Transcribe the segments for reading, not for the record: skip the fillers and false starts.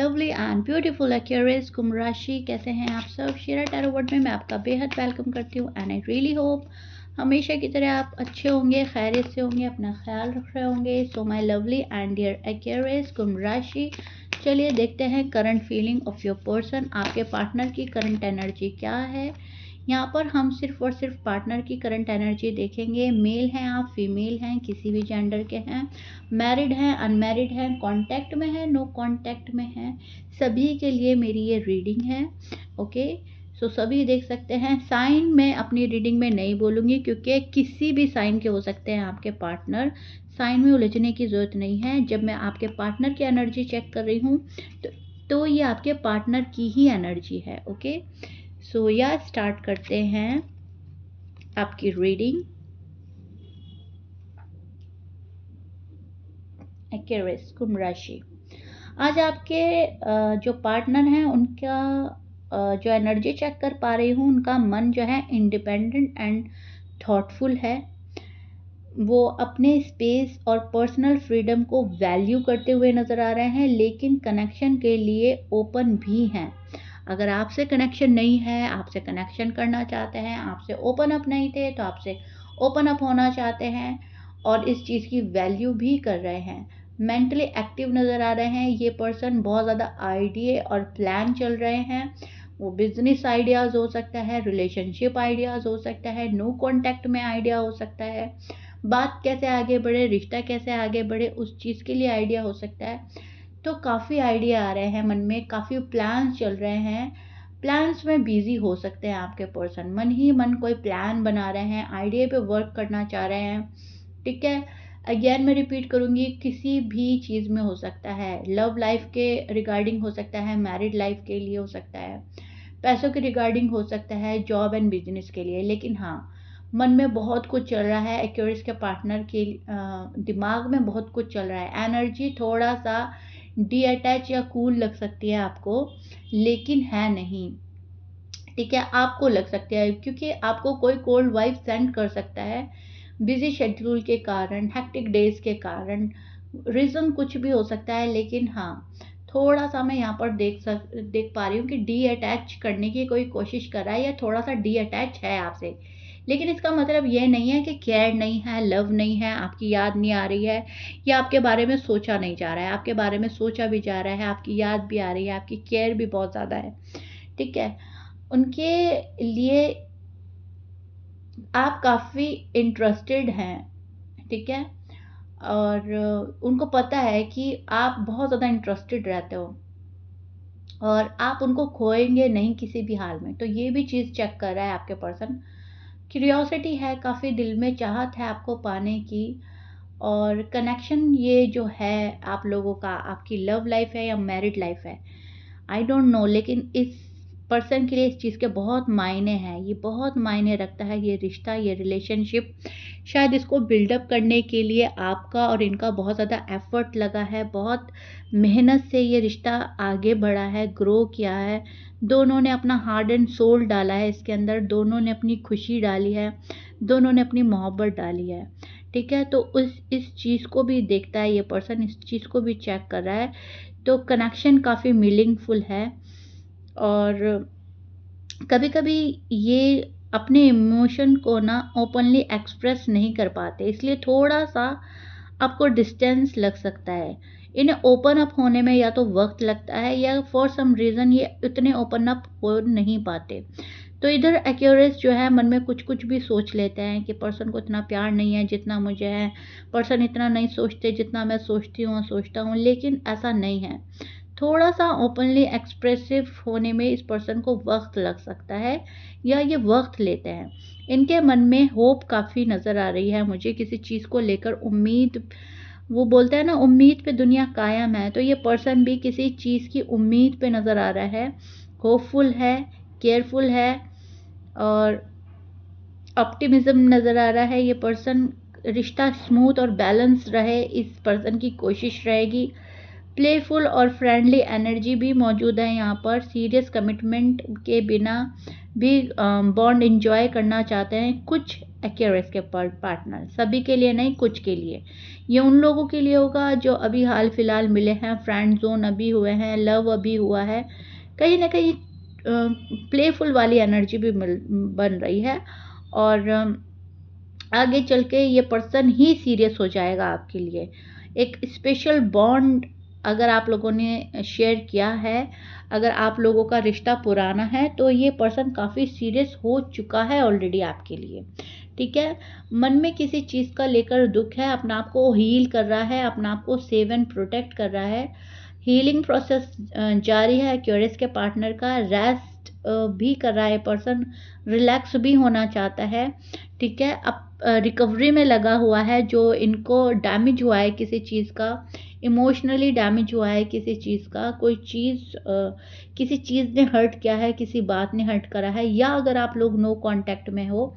Lovely and beautiful Aquarius कुंभ राशि, कैसे हैं आप सब। शेरा टैरो वर्ड में मैं आपका बेहद वेलकम करती हूँ एंड आई रियली होप हमेशा की तरह आप अच्छे होंगे, खैरियत से होंगे, अपना ख्याल रख रहे होंगे। So my lovely and dear Aquarius कुंभ राशि, चलिए देखते हैं current feeling of your person. आपके पार्टनर की करंट एनर्जी क्या है। यहाँ पर हम सिर्फ और सिर्फ पार्टनर की करंट एनर्जी देखेंगे। मेल हैं आप, फीमेल हैं, किसी भी जेंडर के हैं, मैरिड हैं, अनमैरिड हैं, कांटेक्ट में हैं, नो कांटेक्ट में हैं, सभी के लिए मेरी ये रीडिंग है। ओके, सो सभी देख सकते हैं। साइन में अपनी रीडिंग में नहीं बोलूँगी क्योंकि किसी भी साइन के हो सकते हैं आपके पार्टनर। साइन में उलझने की ज़रूरत नहीं है। जब मैं आपके पार्टनर की एनर्जी चेक कर रही हूँ तो ये आपके पार्टनर की ही एनर्जी है। ओके, सो या स्टार्ट करते हैं आपकी रीडिंग। एक्वेरियस कुंभ राशि, आज आपके जो पार्टनर हैं उनका जो एनर्जी चेक कर पा रही हूँ, उनका मन जो है इंडिपेंडेंट एंड थॉटफुल है। वो अपने स्पेस और पर्सनल फ्रीडम को वैल्यू करते हुए नज़र आ रहे हैं, लेकिन कनेक्शन के लिए ओपन भी हैं। अगर आपसे कनेक्शन नहीं है, आपसे कनेक्शन करना चाहते हैं, आपसे ओपन अप नहीं थे तो आपसे ओपन अप होना चाहते हैं और इस चीज़ की वैल्यू भी कर रहे हैं। मेंटली एक्टिव नज़र आ रहे हैं। ये पर्सन बहुत ज़्यादा आइडिया और प्लान चल रहे हैं। वो बिजनेस आइडियाज़ हो सकता है, रिलेशनशिप आइडियाज़ हो सकता है, नो कॉन्टैक्ट में आइडिया हो सकता है, बात कैसे आगे बढ़े, रिश्ता कैसे आगे बढ़े, उस चीज़ के लिए आइडिया हो सकता है। तो काफ़ी आइडिया आ रहे हैं मन में, काफ़ी प्लान्स चल रहे हैं। प्लान्स में बिजी हो सकते हैं आपके पर्सन। मन ही मन कोई प्लान बना रहे हैं, आइडिया पे वर्क करना चाह रहे हैं। ठीक है, अगेन मैं रिपीट करूँगी, किसी भी चीज़ में हो सकता है। लव लाइफ के रिगार्डिंग हो सकता है, मैरिड लाइफ के लिए हो सकता है, पैसों के रिगार्डिंग हो सकता है, जॉब एंड बिजनेस के लिए। लेकिन हाँ, मन में बहुत कुछ चल रहा है। एक्वेरियस के पार्टनर के दिमाग में बहुत कुछ चल रहा है। एनर्जी थोड़ा सा डी अटैच या कूल लग सकती है आपको, लेकिन है नहीं। ठीक है, आपको लग सकती है क्योंकि आपको कोई कोल्ड वाइब सेंड कर सकता है बिजी शेड्यूल के कारण, हेक्टिक डेज के कारण। रीज़न कुछ भी हो सकता है, लेकिन हाँ, थोड़ा सा मैं यहाँ पर देख पा रही हूँ कि डी अटैच करने की कोई कोशिश कर रहा है या थोड़ा सा डी अटैच है आपसे। लेकिन इसका मतलब ये नहीं है कि केयर नहीं है, लव नहीं है, आपकी याद नहीं आ रही है या आपके बारे में सोचा नहीं जा रहा है। आपके बारे में सोचा भी जा रहा है, आपकी याद भी आ रही है, आपकी केयर भी बहुत ज़्यादा है। ठीक है, उनके लिए आप काफ़ी इंटरेस्टेड हैं। ठीक है, और उनको पता है कि आप बहुत ज़्यादा इंटरेस्टेड रहते हो और आप उनको खोएंगे नहीं किसी भी हाल में। तो ये भी चीज़ चेक कर रहा है आपके पर्सन। क्यूरियोसिटी है, काफ़ी दिल में चाहत है आपको पाने की। और कनेक्शन ये जो है आप लोगों का, आपकी लव लाइफ है या मैरिड लाइफ है, आई डोंट नो, लेकिन इस पर्सन के लिए इस चीज़ के बहुत मायने हैं। ये बहुत मायने रखता है ये रिश्ता, ये रिलेशनशिप। शायद इसको बिल्डअप करने के लिए आपका और इनका बहुत ज़्यादा एफर्ट लगा है, बहुत मेहनत से ये रिश्ता आगे बढ़ा है, ग्रो किया है। दोनों ने अपना हार्ट एंड सोल डाला है इसके अंदर, दोनों ने अपनी खुशी डाली है, दोनों ने अपनी मोहब्बत डाली है। ठीक है, तो इस चीज़ को भी देखता है ये पर्सन, इस चीज़ को भी चेक कर रहा है। तो कनेक्शन काफ़ी मीनिंगफुल है। और कभी कभी ये अपने इमोशन को ना ओपनली एक्सप्रेस नहीं कर पाते, इसलिए थोड़ा सा आपको डिस्टेंस लग सकता है। इन्हें ओपन अप होने में या तो वक्त लगता है या फॉर सम रीज़न ये इतने ओपन अप हो नहीं पाते। तो इधर एक्यूरेस जो है मन में कुछ कुछ भी सोच लेते हैं कि पर्सन को इतना प्यार नहीं है जितना मुझे है, पर्सन इतना नहीं सोचते जितना मैं सोचती हूँ सोचता हूँ, लेकिन ऐसा नहीं है। थोड़ा सा ओपनली एक्सप्रेसिव होने में इस पर्सन को वक्त लग सकता है या ये वक्त लेते हैं। इनके मन में होप काफ़ी नज़र आ रही है मुझे, किसी चीज़ को लेकर उम्मीद। वो बोलते हैं ना, उम्मीद पे दुनिया कायम है, तो ये पर्सन भी किसी चीज़ की उम्मीद पे नज़र आ रहा है। होपफुल है, केयरफुल है और ऑप्टिमिज्म नज़र आ रहा है। ये पर्सन रिश्ता स्मूथ और बैलेंस रहे, इस पर्सन की कोशिश रहेगी। प्लेफुल और फ्रेंडली एनर्जी भी मौजूद है यहाँ पर। सीरियस कमिटमेंट के बिना भी बॉन्ड एंजॉय करना चाहते हैं कुछ एक्वेरियस के पार्टनर, सभी के लिए नहीं, कुछ के लिए। ये उन लोगों के लिए होगा जो अभी हाल फिलहाल मिले हैं, फ्रेंड जोन अभी हुए हैं, लव अभी हुआ है, कहीं ना कहीं प्लेफुल वाली एनर्जी भी बन रही है। और आगे चल के ये पर्सन ही सीरियस हो जाएगा आपके लिए। एक स्पेशल बॉन्ड अगर आप लोगों ने शेयर किया है, अगर आप लोगों का रिश्ता पुराना है, तो ये पर्सन काफ़ी सीरियस हो चुका है ऑलरेडी आपके लिए। ठीक है, मन में किसी चीज़ का लेकर दुख है, अपना आप को हील कर रहा है, अपना आप को सेव एंड प्रोटेक्ट कर रहा है। हीलिंग प्रोसेस जारी है एक्वेरियस के पार्टनर का। रेस्ट भी कर रहा है पर्सन, रिलैक्स भी होना चाहता है। ठीक है, अब रिकवरी में लगा हुआ है। जो इनको डैमेज हुआ है किसी चीज़ का, इमोशनली डैमेज हुआ है किसी चीज़ का, कोई चीज़ किसी चीज़ ने हर्ट किया है, किसी बात ने हर्ट करा है, या अगर आप लोग नो कांटेक्ट में हो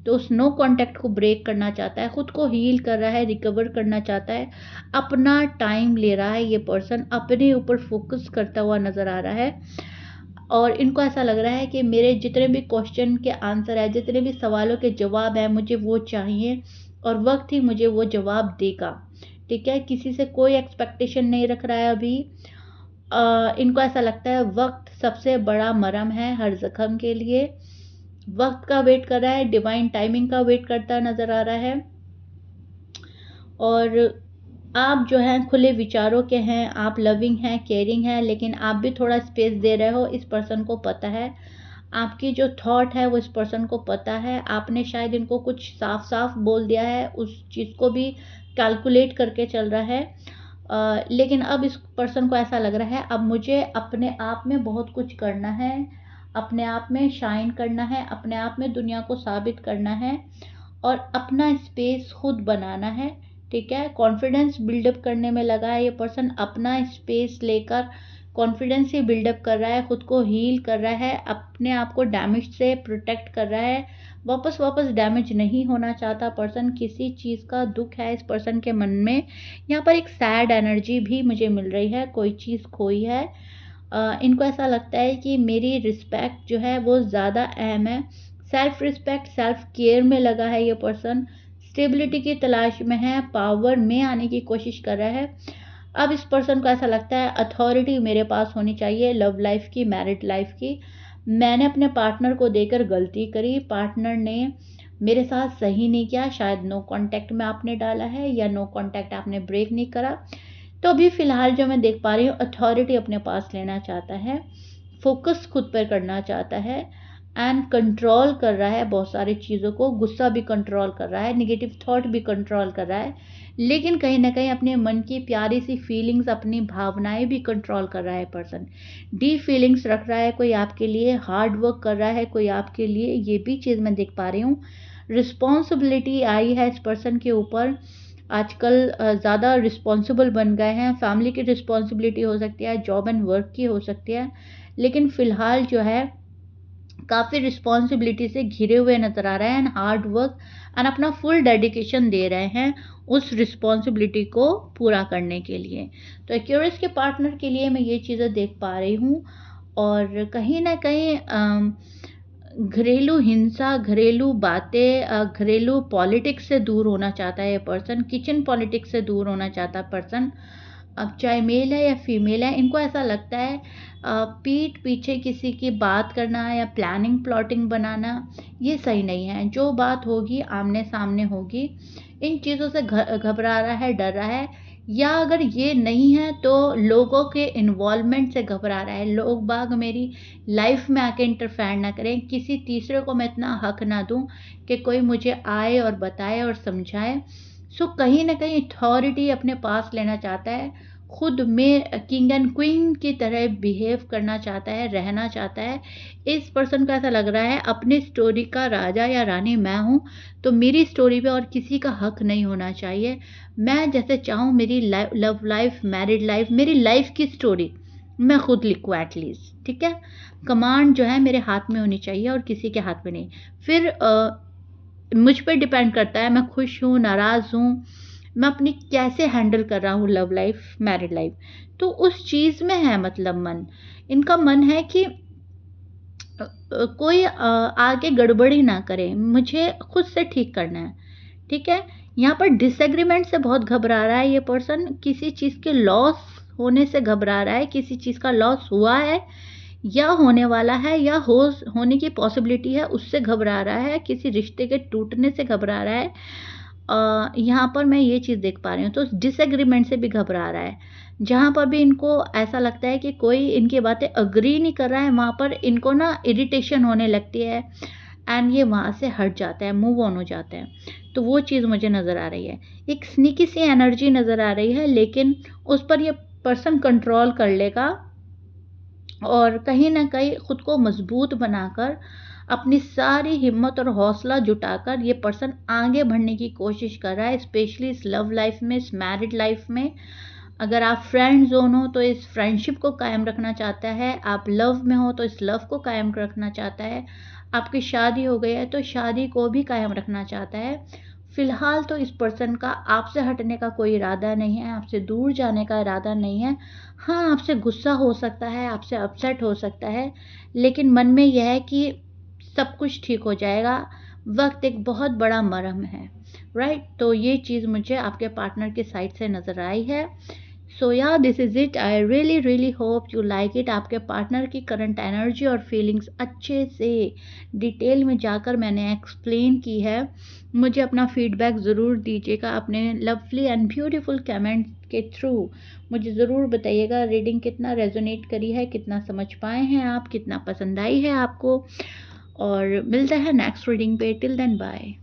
तो उस नो कांटेक्ट को ब्रेक करना चाहता है, खुद को हील कर रहा है, रिकवर करना चाहता है, अपना टाइम ले रहा है। ये पर्सन अपने ऊपर फोकस करता हुआ नज़र आ रहा है और इनको ऐसा लग रहा है कि मेरे जितने भी क्वेश्चन के आंसर है, जितने भी सवालों के जवाब है, मुझे वो चाहिए और वक्त ही मुझे वो जवाब देगा। ठीक है, किसी से कोई एक्सपेक्टेशन नहीं रख रहा है अभी। इनको ऐसा लगता है वक्त सबसे बड़ा मरहम है हर जख्म के लिए। वक्त का वेट कर रहा है, डिवाइन टाइमिंग का वेट करता नज़र आ रहा है। और आप जो हैं खुले विचारों के हैं, आप लविंग हैं, केयरिंग हैं, लेकिन आप भी थोड़ा स्पेस दे रहे हो। इस पर्सन को पता है आपकी जो थॉट है वो इस पर्सन को पता है। आपने शायद इनको कुछ साफ साफ बोल दिया है, उस चीज़ को भी कैलकुलेट करके चल रहा है। लेकिन अब इस पर्सन को ऐसा लग रहा है अब मुझे अपने आप में बहुत कुछ करना है, अपने आप में शाइन करना है, अपने आप में दुनिया को साबित करना है और अपना स्पेस खुद बनाना है। ठीक है, कॉन्फिडेंस बिल्डअप करने में लगा है ये पर्सन। अपना स्पेस लेकर कॉन्फिडेंस ही बिल्डअप कर रहा है, खुद को हील कर रहा है, अपने आप को डैमेज से प्रोटेक्ट कर रहा है। वापस डैमेज नहीं होना चाहता पर्सन। किसी चीज़ का दुख है इस पर्सन के मन में। यहाँ पर एक सैड एनर्जी भी मुझे मिल रही है, कोई चीज़ खोई है। इनको ऐसा लगता है कि मेरी रिस्पेक्ट जो है वो ज़्यादा अहम है। सेल्फ रिस्पेक्ट, सेल्फ केयर में लगा है ये पर्सन। स्टेबिलिटी की तलाश में है, पावर में आने की कोशिश कर रहा है। अब इस पर्सन को ऐसा लगता है अथॉरिटी मेरे पास होनी चाहिए, लव लाइफ की, मैरिड लाइफ की। मैंने अपने पार्टनर को देकर गलती करी, पार्टनर ने मेरे साथ सही नहीं किया, शायद नो कांटेक्ट में आपने डाला है या नो कांटेक्ट आपने ब्रेक नहीं करा। तो अभी फ़िलहाल जो मैं देख पा रही हूँ, अथॉरिटी अपने पास लेना चाहता है, फोकस खुद पर करना चाहता है एंड कंट्रोल कर रहा है बहुत सारी चीज़ों को। गुस्सा भी कंट्रोल कर रहा है, नेगेटिव थॉट भी कंट्रोल कर रहा है, लेकिन कहीं ना कहीं अपने मन की प्यारी सी फीलिंग्स, अपनी भावनाएं भी कंट्रोल कर रहा है पर्सन। डीप फीलिंग्स रख रहा है कोई आपके लिए, हार्ड वर्क कर रहा है कोई आपके लिए, ये भी चीज़ मैं देख पा रही हूँ। रिस्पॉन्सिबिलिटी आई है इस पर्सन के ऊपर। आजकल ज़्यादा रिस्पॉन्सिबल बन गए हैं। फैमिली की रिस्पॉन्सिबिलिटी हो सकती है, जॉब एंड वर्क की हो सकती है, लेकिन फ़िलहाल जो है काफ़ी रिस्पॉन्सिबिलिटी से घिरे हुए नज़र आ रहे हैं एंड हार्ड वर्क एंड अपना फुल डेडिकेशन दे रहे हैं उस रिस्पॉन्सिबिलिटी को पूरा करने के लिए। तो एक्वेरियस के पार्टनर के लिए मैं ये चीज़ें देख पा रही हूँ। और कहीं ना कहीं घरेलू हिंसा, घरेलू बातें, घरेलू पॉलिटिक्स से दूर होना चाहता है ये पर्सन। किचन पॉलिटिक्स से दूर होना चाहता है पर्सन। अब चाहे मेल है या फीमेल है, इनको ऐसा लगता है पीठ पीछे किसी की बात करना या प्लानिंग प्लॉटिंग बनाना ये सही नहीं है। जो बात होगी आमने सामने होगी। इन चीज़ों से घबरा रहा है, डर रहा है, या अगर ये नहीं है तो लोगों के इन्वॉल्वमेंट से घबरा रहा है। लोग बाग मेरी लाइफ में आके इंटरफेयर ना करें, किसी तीसरे को मैं इतना हक ना दूं कि कोई मुझे आए और बताए और समझाए। सो कहीं ना कहीं अथॉरिटी अपने पास लेना चाहता है, खुद में किंग एंड क्वीन की तरह बिहेव करना चाहता है, रहना चाहता है। इस पर्सन का ऐसा लग रहा है अपनी स्टोरी का राजा या रानी मैं हूँ, तो मेरी स्टोरी पे और किसी का हक नहीं होना चाहिए। मैं जैसे चाहूँ मेरी लव लाइफ, मैरिड लाइफ, मेरी लाइफ की स्टोरी मैं खुद लिखूँ एटलीस्ट। ठीक है, कमांड जो है मेरे हाथ में होनी चाहिए और किसी के हाथ में नहीं। फिर मुझ पर डिपेंड करता है मैं खुश हूँ, नाराज़ हूँ, मैं अपनी कैसे हैंडल कर रहा हूँ लव लाइफ, मैरिड लाइफ। तो उस चीज़ में है मतलब मन। इनका मन है कि कोई आगे गड़बड़ी ना करे, मुझे खुद से ठीक करना है, ठीक है? यहाँ पर डिसएग्रीमेंट से बहुत घबरा रहा है ये पर्सन, किसी चीज़ के लॉस होने से घबरा रहा है, किसी चीज़ का लॉस हुआ है या होने वाला है या होने की पॉसिबिलिटी है उससे घबरा रहा है, किसी रिश्ते के टूटने से घबरा रहा है। यहाँ पर मैं ये चीज़ देख पा रही हूँ, तो डिसएग्रीमेंट से भी घबरा रहा है। जहाँ पर भी इनको ऐसा लगता है कि कोई इनकी बातें एग्री नहीं कर रहा है, वहाँ पर इनको ना इरिटेशन होने लगती है एंड ये वहाँ से हट जाता है, मूव ऑन हो जाते हैं। तो वो चीज़ मुझे नज़र आ रही है। एक स्नीकी सी एनर्जी नज़र आ रही है, लेकिन उस पर ये पर्सन कंट्रोल कर लेगा और कहीं न कहीं खुद को मजबूत बनाकर, अपनी सारी हिम्मत और हौसला जुटाकर ये पर्सन आगे बढ़ने की कोशिश कर रहा है, स्पेशली इस लव लाइफ में, इस मैरिड लाइफ में। अगर आप फ्रेंड ज़ोन हो तो इस फ्रेंडशिप को कायम रखना चाहता है, आप लव में हो तो इस लव को कायम रखना चाहता है, आपकी शादी हो गई है तो शादी को भी कायम रखना चाहता है। फ़िलहाल तो इस पर्सन का आपसे हटने का कोई इरादा नहीं है, आपसे दूर जाने का इरादा नहीं है। हाँ, आपसे गुस्सा हो सकता है, आपसे अपसेट हो सकता है, लेकिन मन में यह है कि सब कुछ ठीक हो जाएगा। वक़्त एक बहुत बड़ा मरहम है, राइट? तो ये चीज़ मुझे आपके पार्टनर की साइड से नज़र आई है। सो या this is it. I really really hope you like it. आपके पार्टनर की करंट एनर्जी और फीलिंग्स अच्छे से डिटेल में जाकर मैंने एक्सप्लेन की है। मुझे अपना फीडबैक ज़रूर दीजिएगा अपने लवली एंड ब्यूटीफुल कमेंट के थ्रू। मुझे ज़रूर बताइएगा रीडिंग कितना रेजोनेट करी है, कितना समझ पाए हैं आप, कितना पसंद आई है आपको। और मिलते हैं नेक्स्ट रीडिंग पे। Till then bye.